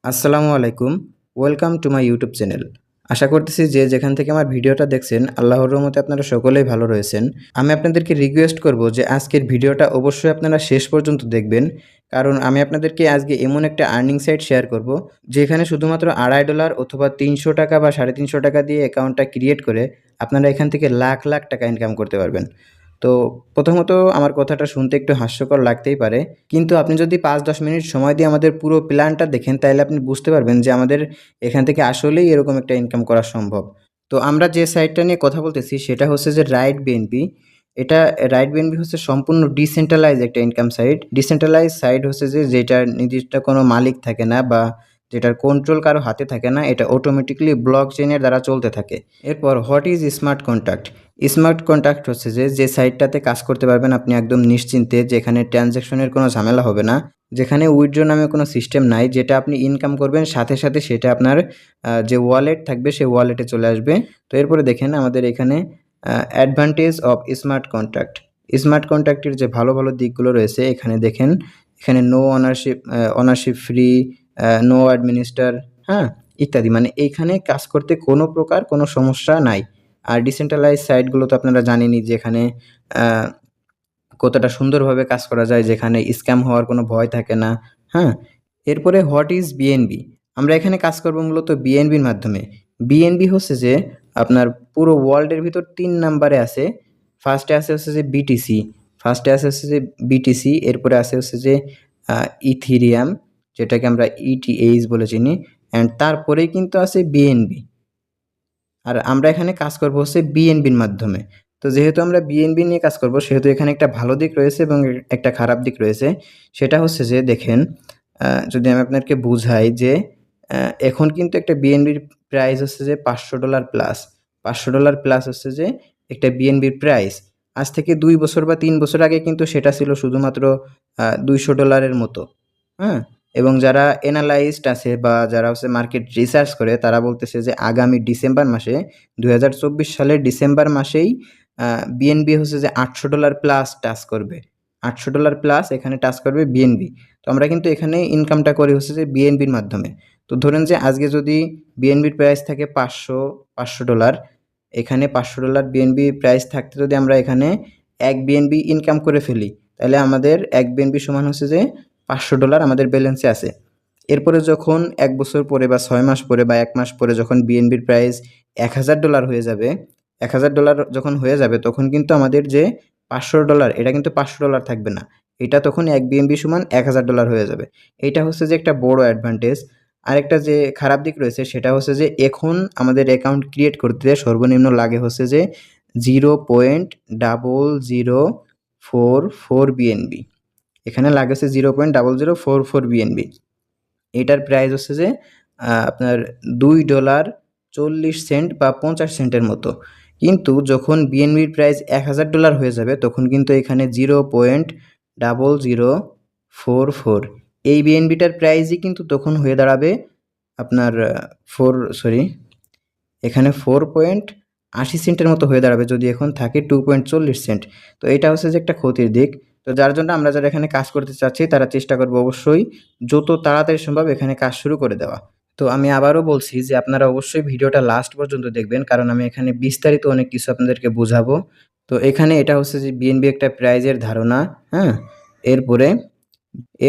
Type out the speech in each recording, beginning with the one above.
আসসালামু আলাইকুম। Welcome to my YouTube channel. আশা করতেছি যে যেখান থেকে আমার ভিডিওটা দেখছেন আল্লাহর রহমতে আপনারা সকলেই ভালো রয়েছেন। আমি আপনাদেরকে রিকোয়েস্ট করব যে আজকের ভিডিওটা অবশ্যই আপনারা শেষ পর্যন্ত দেখবেন। কারণ আমি আপনাদেরকে আজকে এমন একটা আর্নিং সাইট শেয়ার করব যেখানে শুধুমাত্র $2.5 অথবা ৳300 বা ৳350 দিয়ে অ্যাকাউন্টটা ক্রিয়েট করে আপনারা এখান থেকে লাখ, লাখ টাকা ইনকাম করতে পারবেন। তো প্রথমত আমার কথাটা শুনতে একটু হাস্যকর লাগতেই পারে। কিন্তু আপনি যদি ৫-১০ মিনিট সময় দিয়ে আমাদের পুরো প্ল্যানটা দেখেন তাইলে আপনি বুঝতে পারবেন যে আমাদের এখান থেকে আসলেই এরকম একটা ইনকাম করা সম্ভব। তো আমরা যে সাইটটা নিয়ে কথা বলতেছি সেটা হচ্ছে যে রাইট বিএনবি। এটা রাইট বিএনবি হচ্ছে সম্পূর্ণ ডিসেন্ট্রালাইজ একটা ইনকাম সাইট। ডিসেন্ট্রালাইজ সাইট হচ্ছে যে যেটার নির্দিষ্ট কোনো মালিক থাকে না বা যেটার কন্ট্রোল কারো হাতে থাকে না। এটা অটোমেটিক্যালি ব্লক চেইনের দ্বারা চলতে থাকে। এরপর what is smart contract? Smart contract হচ্ছে যে সাইটটাতে কাজ করতে পারবেন আপনি একদম নিশ্চিন্তে, যেখানে ট্রানজ্যাকশনের কোনো ঝামেলা হবে না, যেখানে উইথড্র নামে কোনো সিস্টেম নাই, যেটা আপনি ইনকাম করবেন সাথে সাথে সেটা আপনার যে ওয়ালেট থাকবে সেই ওয়ালেটে চলে আসবে। তো এরপরে দেখেন আমাদের এখানে advantage of smart contract. Smart কন্ট্রাক্টের যে ভালো ভালো দিকগুলো রয়েছে এখানে দেখেন। এখানে no ownership, ownership free, no administer, হ্যাঁ, ইত্যাদি। মানে এইখানে কাজ করতে কোনো প্রকার কোনো সমস্যা নাই। আর ডিসেন্ট্রালাইজ সাইটগুলো তো আপনারা জানেনই, যেখানে কতটা সুন্দরভাবে কাজ করা যায়, যেখানে স্ক্যাম হওয়ার কোনো ভয় থাকে না। হ্যাঁ, এরপরে হোয়াট ইজ বিএনবি? আমরা এখানে কাজ করব মূলত বিএনবির মাধ্যমে। বিএনবি হচ্ছে যে আপনার পুরো ওয়ার্ল্ডের ভিতর ৩ নাম্বারে আছে। ফার্স্টে আছে হচ্ছে যে বিটিসি, ফার্স্টে আছে হচ্ছে যে বিটিসি, এরপরে আছে হচ্ছে যে ইথিরিয়াম, যেটাকে আমরা ইটিএইচ বলে চিনি, অ্যান্ড তারপরেই কিন্তু আছে বিএনবি। আর আমরা এখানে কাজ করব হচ্ছে বিএনবির মাধ্যমে। তো যেহেতু আমরা বিএনবি নিয়ে কাজ করব সেহেতু এখানে একটা ভালো দিক রয়েছে এবং একটা খারাপ দিক রয়েছে। সেটা হচ্ছে যে দেখেন, যদি আমি আপনাকে বুঝাই যে আ এখন কিন্তু একটা বিএনবির প্রাইস হচ্ছে যে $500 প্লাস। $500 প্লাস হচ্ছে যে একটা বিএনবির প্রাইস। আজ থেকে ২ বছর বা ৩ বছর আগে কিন্তু সেটা ছিল শুধুমাত্র $200 এর মতো। হ্যাঁ? এবং যারা এনালাইজড আছে বা যারা হচ্ছে মার্কেট রিসার্চ করে তারা বলতেছে যে আগামী ডিসেম্বর মাসে ২০২৪ সালের ডিসেম্বর মাসেই আ বিএনবি হচ্ছে যে $800 প্লাস টাচ করবে। $800 প্লাস এখানে টাচ করবে বিএনবি। তো আমরা কিন্তু এখানে ইনকামটা করি হচ্ছে যে বিএনবির মাধ্যমে। তো ধরেন যে আজকে যদি বিএনবির প্রাইস থাকে $500, এখানে $500 বিএনবি প্রাইস থাকতে যদি আমরা এখানে ১ বিএনবি ইনকাম করে ফেলি, তাহলে আমাদের ১ বিএনবি সমান হচ্ছে যে $500 আমাদের ব্যালেন্সে আছে। এরপরে যখন ১ বছর পরে বা ৬ মাস পরে বা ১ মাস পরে যখন বিএনবির প্রাইস $১,০০০ হয়ে যাবে, $১,০০০ যখন হয়ে যাবে তখন কিন্তু আমাদের যে $500 এটা কিন্তু $500 থাকবে না। এটা তখন ১ বিএনবি সমান $১,০০০ হয়ে যাবে। এইটা হচ্ছে যে একটা বড় অ্যাডভান্টেজ। আরেকটা যে খারাপ দিক রয়েছে সেটা হচ্ছে যে এখন আমাদের অ্যাকাউন্ট ক্রিয়েট করতে সর্বনিম্ন লাগে হচ্ছে যে 0.0044 বিএনবি। এখানে লাগে হচ্ছে 0.0044 বিএনবি। এটার প্রাইস হচ্ছে যে আপনার $2.40 বা 50 সেন্টের মতো। কিন্তু যখন বিএনবির প্রাইস $১,০০০ হয়ে যাবে তখন কিন্তু এখানে 0.0044 এই বিএনবিটার প্রাইসই কিন্তু তখন হয়ে দাঁড়াবে আপনার 4 সরি এখানে 4.80 সেন্টের মতো হয়ে দাঁড়াবে যদি এখন থাকে 2.40 সেন্ট। তো এটা হচ্ছে যে একটা ক্ষতির দিক। তো যার জন্য আমরা যারা এখানে কাজ করতে চাচ্ছি তারা চেষ্টা করব অবশ্যই যত তাড়াতাড়ি সম্ভব এখানে কাজ শুরু করে দেওয়া। তো আমি আবারও বলছি যে আপনারা অবশ্যই ভিডিওটা লাস্ট পর্যন্ত দেখবেন, কারণ আমি এখানে বিস্তারিত অনেক কিছু আপনাদেরকে বুঝাবো। তো এখানে এটা হচ্ছে যে বিএনবি একটা প্রাইজের ধারণা, হ্যাঁ? এরপরে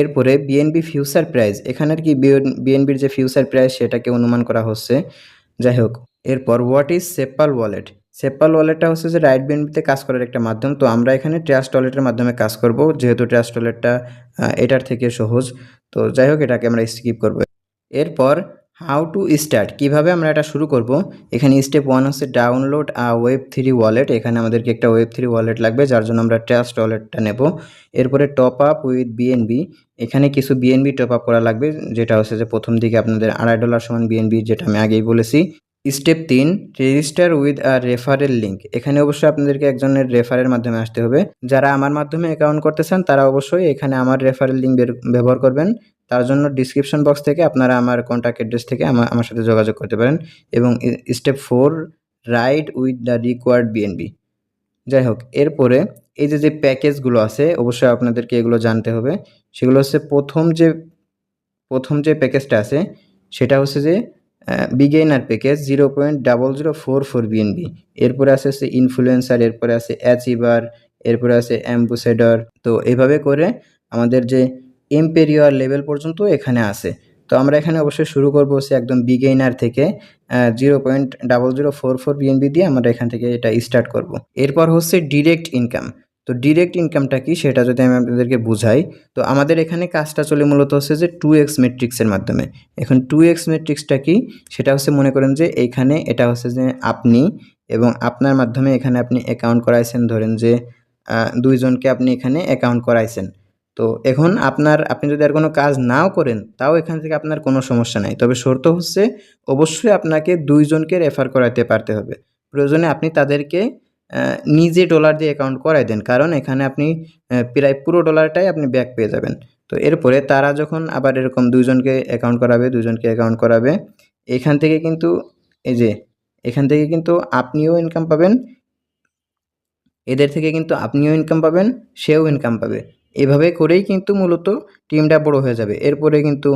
এরপরে বিএনবি ফিউচার প্রাইস, এখানের কি বিএনবির যে ফিউচার প্রাইস সেটাকে অনুমান করা হচ্ছে। যাই হোক, এরপর হোয়াট ইজ সেপ্পাল ওয়ালেট? সেপ্পাল ওয়ালেটটা হচ্ছে যে রাইট বিএনবিতে কাজ করার একটা মাধ্যম। তো আমরা এখানে ট্রাস্ট ওয়ালেটের মাধ্যমে কাজ করব, যেহেতু ট্রাস্ট ওয়ালেটটা এটার থেকে সহজ। তো যাই হোক, এটাকে আমরা স্কিপ করব। এরপর হাউ টু স্টার্ট, কিভাবে আমরা এটা শুরু করব। এখানে স্টেপ 1 হচ্ছে ডাউনলোড Web3 ওয়ালেট। এখানে আমাদেরকে একটা Web3 ওয়ালেট লাগবে, যার জন্য আমরা ট্রাস্ট ওয়ালেটটা নেব। এরপরে টপ আপ উইথ বিএনবি, এখানে কিছু বিএনবি টপ আপ করা লাগবে, যেটা হচ্ছে যে প্রথম দিকে আপনাদের $2.5 সমান বিএনবি, যেটা আমি আগেই বলেছি। Step 3 register with referral link, এখানে অবশ্যই আপনাদেরকে একজনের রেফারের মাধ্যমে আসতে হবে। যারা আমার মাধ্যমে অ্যাকাউন্ট করতে চান তারা অবশ্যই এখানে আমার রেফারেল লিঙ্ক ব্যবহার করবেন। তার জন্য ডিসক্রিপশন বক্স থেকে আপনারা আমার কন্ট্যাক্ট অ্যাড্রেস থেকে আমার সাথে যোগাযোগ করতে পারেন। এবং step 4 ride with the required BNB. যাই হোক, এরপরে এই যে প্যাকেজগুলো আছে অবশ্যই আপনাদেরকে এগুলো জানতে হবে। সেগুলো হচ্ছে প্রথম যে প্যাকেজটা আছে সেটা হচ্ছে যে বিগিনার প্যাকেজ 0.0044 বিএনবি। এরপরে আছে হচ্ছে ইনফ্লুয়েন্সার, এরপরে আছে অ্যাচিভার, এরপরে আছে অ্যাম্বাসেডর। তো এভাবে করে আমাদের যে এম্পেরিয়ার লেভেল পর্যন্ত এখানে আছে। তো আমরা এখানে অবশ্যই শুরু করব হচ্ছে একদম বিগিনার থেকে 0.0044 বিএনবি দিয়ে আমরা এখান থেকে এটা স্টার্ট করব। এরপর হচ্ছে ডিরেক্ট ইনকাম। তো ডিরেক্ট ইনকামটা কি সেটা যদি আমি আপনাদেরকে বুঝাই, তো আমাদের এখানে কাজটা চলে মূলত হচ্ছে যে 2x ম্যাট্রিক্সের মাধ্যমে। এখন 2x ম্যাট্রিক্সটা কি সেটা হচ্ছে মনে করেন যে এইখানে এটা হচ্ছে যে আপনি এবং আপনার মাধ্যমে এখানে আপনি অ্যাকাউন্ট করাইছেন, ধরেন যে 2 জনকে আপনি এখানে অ্যাকাউন্ট করাইছেন। তো এখন আপনি যদি আর কোনো কাজ নাও করেন তাও এখান থেকে আপনার কোনো সমস্যা নাই। তবে শর্ত হচ্ছে অবশ্যই আপনাকে 2 জনকে রেফার করাইতে পারতে হবে। প্রয়োজনে আপনি তাদেরকে নিজে ডলার দিয়ে অ্যাকাউন্ট করাই দেন, কারণ এখানে আপনি প্রায় পুরো ডলারটাই আপনি ব্যাক পেয়ে যাবেন। তো এরপরে তারা যখন আবার এরকম 2 জনকে অ্যাকাউন্ট করাবে, 2 জনকে অ্যাকাউন্ট করাবে, এখান থেকে কিন্তু এই যে এখান থেকে কিন্তু আপনিও ইনকাম পাবেন, এদের থেকে কিন্তু আপনিও ইনকাম পাবেন, সেও ইনকাম পাবে। এভাবে করেই কিন্তু মূলত টিমটা বড় হয়ে যাবে। এরপরে কিন্তু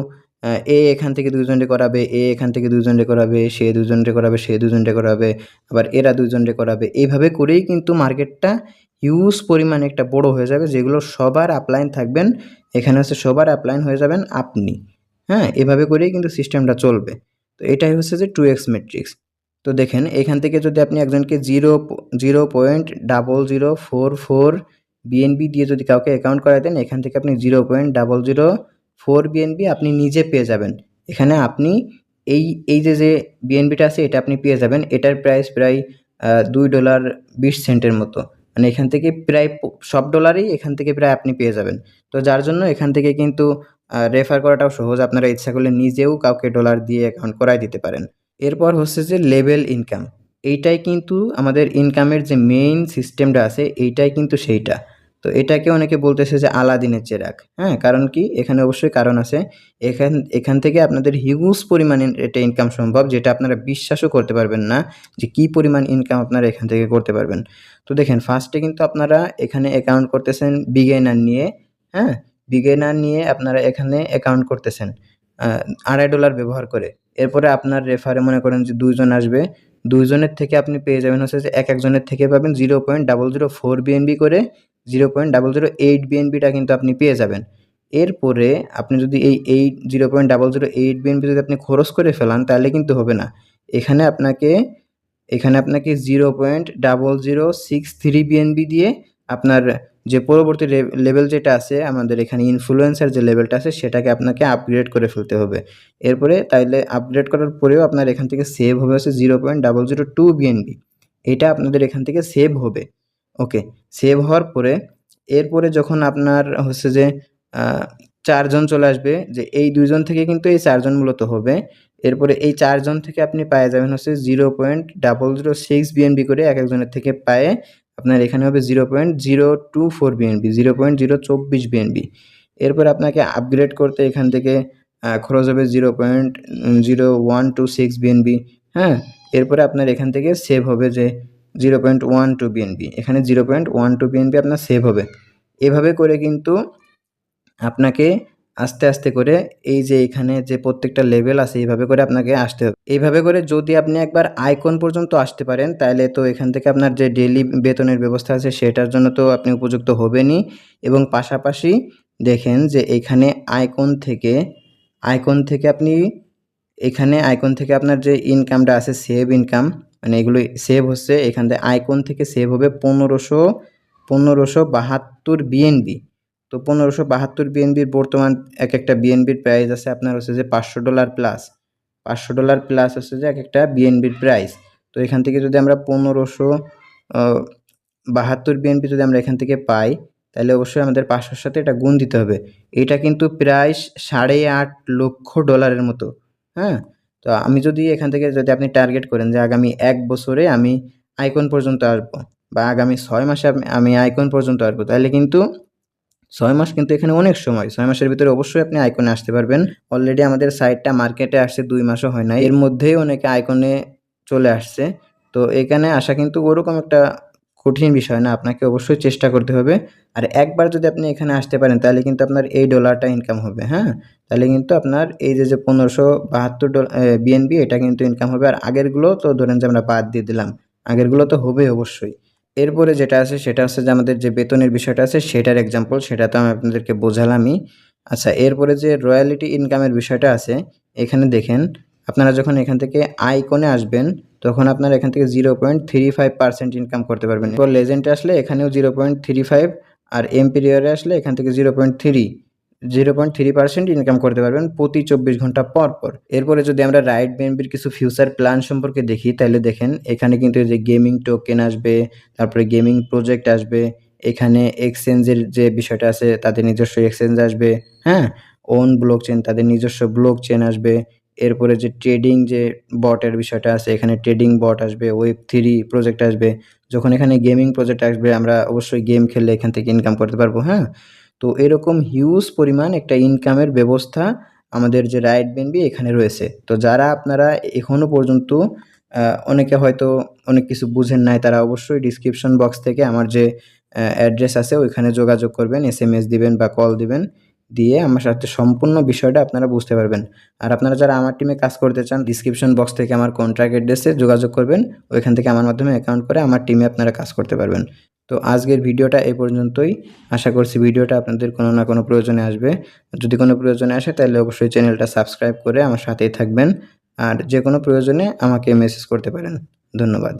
এ এখান থেকে 2 জনরে করাবে, এ এখান থেকে 2 জনরে করাবে, সে 2 জনরে করাবে, সে 2 জনরে করাবে, আবার এরা 2 জনরে করাবে। এইভাবে করেই কিন্তু মার্কেটটা হিউজ পরিমাণে একটা বড় হয়ে যাবে, যেগুলো সবার আপলাইন থাকবেন। এখানে হচ্ছে সবার আপলাইন হয়ে যাবেন আপনি। হ্যাঁ? এভাবে করেই কিন্তু সিস্টেমটা চলবে। তো এটাই হচ্ছে যে 2x ম্যাট্রিক্স। তো দেখেন এখান থেকে যদি আপনি একজনকে 0.0044 বিএনবি দিয়ে যদি কাউকে অ্যাকাউন্ট করায় দেন, এখান থেকে আপনি 0.004 বিএনবি আপনি নিজে পেয়ে যাবেন। এখানে আপনি এই যে বিএনবিটা আছে এটা আপনি পেয়ে যাবেন। এটার প্রাইস প্রায় $2.20 মতো। মানে এখান থেকে প্রায় সব ডলারই এখান থেকে প্রায় আপনি পেয়ে যাবেন। তো যার জন্য এখান থেকে কিন্তু রেফার করাটাও সহজ। আপনারা ইচ্ছা করলে নিজেও কাউকে ডলার দিয়ে অ্যাকাউন্ট করায় দিতে পারেন। এরপর হচ্ছে যে লেভেল ইনকাম। এইটাই কিন্তু আমাদের ইনকামের যে মেইন সিস্টেমটা আছে এইটাই কিন্তু সেইটা। তো এটাকে অনেকে বলতেছে যে আলাদিনের চেরাগ। হ্যাঁ? কারণ কি? এখানে অবশ্যই কারণ আছে। এখান থেকে আপনাদের হিউজ পরিমাণে এটা ইনকাম সম্ভব, যেটা আপনারা বিশ্বাসও করতে পারবেন না যে কী পরিমাণ ইনকাম আপনারা এখান থেকে করতে পারবেন। তো দেখেন ফার্স্টে কিন্তু আপনারা এখানে অ্যাকাউন্ট করতেছেন বিগিনার নিয়ে, হ্যাঁ? বিগিনার নিয়ে আপনারা এখানে অ্যাকাউন্ট করতেছেন $2.5 ব্যবহার করে। এরপরে আপনার রেফারে মনে করেন যে 2 জন আসবে। 2 জনের থেকে আপনি পেয়ে যাবেন হচ্ছে যে একেকজনের থেকে পাবেন 0.004 বিএনবি করে, 0.008 বিএনবিটা কিন্তু আপনি পেয়ে যাবেন। এরপরে আপনি যদি এই 0.008 বিএনবি যদি আপনি খরচ করে ফেলান তাহলে কিন্তু হবে না। এখানে আপনাকে 0.0063 বিএনবি দিয়ে আপনার যে পরবর্তী লেভেল যেটা আছে আমাদের এখানে ইনফ্লুয়েন্সার যে লেভেলটা আছে সেটাকে আপনাকে আপগ্রেড করে ফেলতে হবে। এরপরে তাইলে আপগ্রেড করার পরেও আপনার এখান থেকে সেভ হবে হচ্ছে 0.002 বিএনবি। এটা আপনাদের এখান থেকে সেভ হবে। ওকে, সেভ হওয়ার পরে এরপরে যখন আপনার হচ্ছে যে 4 জন চলে আসবে, যে এই 2 জন থেকে কিন্তু এই 4 জন মূলত হবে। এরপরে এই 4 জন থেকে আপনি পেয়ে যাবেন হচ্ছে 0.006 বিএনবি করে একেকজনের থেকে পেয়ে আপনার এখানে হবে 0.024 বিএনবি, 0.024 বিএনবি। এরপরে আপনাকে আপগ্রেড করতে এখান থেকে খরচ হবে 0.0126 বিএনবি, হ্যাঁ? এরপরে আপনার এখান থেকে সেভ হবে যে 0.12 বিএনবি। এখানে 0.12 বিএনবি আপনার সেভ হবে। এভাবে করে কিন্তু আপনাকে আস্তে, আস্তে করে এই যে এখানে যে প্রত্যেকটা লেভেল আছে এইভাবে করে আপনাকে আসতে হবে। এইভাবে করে যদি আপনি একবার আইকন পর্যন্ত আসতে পারেন তাহলে তো এখান থেকে আপনার যে ডেইলি বেতনের ব্যবস্থা আছে সেটার জন্য তো আপনি উপযুক্ত হবেনই, এবং পাশাপাশি দেখেন যে এখানে আইকন থেকে আপনি এখানে আইকন থেকে আপনার যে ইনকামটা আছে সেভ ইনকাম, মানে এগুলো সেভ হচ্ছে এখান থেকে আইকন থেকে সেভ হবে 1572 বিএনবি। তো 1572 বিএনবির বর্তমান একটা বিএনবির প্রাইস আছে আপনার হচ্ছে যে $500 প্লাস। $500 প্লাস হচ্ছে যে একটা বিএনবির প্রাইস। তো এখান থেকে যদি আমরা 1572 বিএনবি যদি আমরা এখান থেকে পাই তাহলে অবশ্যই আমাদের 500-র সাথে এটা গুণ দিতে হবে। এটা কিন্তু প্রায় $8.5 লক্ষ মতো। হ্যাঁ? তো আমি যদি এখান থেকে যদি আপনি টার্গেট করেন যে আগামী 1 বছরে আমি আইকন পর্যন্ত আসবো, বা আগামী 6 মাসে আমি আইকন পর্যন্ত আসবো, তাহলে কিন্তু 6 মাস কিন্তু এখানে অনেক সময়। 6 মাসের ভিতরে অবশ্যই আপনি আইকনে আসতে পারবেন। অলরেডি আমাদের সাইটটা মার্কেটে আসছে 2 মাসও হয় নাই। এর মধ্যেই অনেকে আইকনে চলে আসছে। তো এখানে আসা কিন্তু ওরকম একটা কঠিন বিষয় না, আপনাকে অবশ্যই চেষ্টা করতে হবে। আর একবার যদি আপনি এখানে আসতে পারেন তাহলে কিন্তু আপনার এই ডলারটা ইনকাম হবে, হ্যাঁ? তাহলে কিন্তু আপনার এই যে 1572 বিএনবি এটা কিন্তু ইনকাম হবে। আর আগেরগুলো তো ধরেন যে আমরা বাদ দিয়ে দিলাম। আগেরগুলো তো হবে অবশ্যই। এরপরে যেটা আছে সেটা হচ্ছে যে আমাদের যে বেতনের বিষয়টা আছে সেটার এক্সাম্পল, সেটা তো আমি আপনাদেরকে বোঝালামই। আচ্ছা, এরপরে যে রয়্যালিটি ইনকামের বিষয়টা আছে, এখানে দেখেন আপনারা যখন এখান থেকে আইকনে আসবেন তখন আপনারা এখান থেকে 0.35% ইনকাম করতে পারবেন। এরপর লেজেন্ডে আসলে এখানেও 0.35, আর এম্পেরিয়রে আসলে এখান থেকে 0.3% ইনকাম করতে পারবেন প্রতি 24 ঘন্টা পর পর। এরপরে যদি আমরা রাইট বিএনবির কিছু ফিউচার প্ল্যান সম্পর্কে দেখি তাহলে দেখেন এখানে কিন্তু এই যে গেমিং টোকেন আসবে, তারপরে গেমিং প্রজেক্ট আসবে, এখানে এক্সচেঞ্জের যে বিষয়টা আছে তাদের নিজস্ব এক্সচেঞ্জ আসবে, হ্যাঁ? ওন ব্লকচেন তাদের নিজস্ব ব্লকচেন আসবে। এরপরে যে ট্রেডিং যে বটের বিষয়টা আছে এখানে ট্রেডিং বট আসবে, Web3 প্রজেক্ট আসবে। যখন এখানে গেমিং প্রজেক্ট আসবে আমরা অবশ্যই গেম খেললে এখান থেকে ইনকাম করতে পারবো, হ্যাঁ? তো এরকম হিউজ পরিমাণ একটা ইনকামের ব্যবস্থা আমাদের যে রাইট বিএনবি এখানে রয়েছে। তো যারা আপনারা এখনো পর্যন্ত অনেকে হয়তো অনেক কিছু বুঝেন নাই, তারা অবশ্যই ডিসক্রিপশন বক্স থেকে আমার যে অ্যাড্রেস আছে ওইখানে যোগাযোগ করবেন, এসএমএস দিবেন বা কল দিবেন। দিয়ে আমার সাথে সম্পূর্ণ বিষয়টা আপনারা বুঝতে পারবেন। আর আপনারা যারা আমার টিমে কাজ করতে চান ডিসক্রিপশন বক্স থেকে আমার কন্ট্রাক্ট অ্যাড্রেসে যোগাযোগ করবেন। ওইখান থেকে আমার মাধ্যমে অ্যাকাউন্ট করে আমার টিমে আপনারা কাজ করতে পারবেন। তো আজকের ভিডিওটা এই পর্যন্তই। আশা করছি ভিডিওটা আপনাদের কোনো না কোনো প্রয়োজনে আসবে। যদি কোনো প্রয়োজনে আসে তাহলে অবশ্যই চ্যানেলটা সাবস্ক্রাইব করে আমার সাথেই থাকবেন। আর যেকোনো প্রয়োজনে আমাকে মেসেজ করতে পারেন। ধন্যবাদ।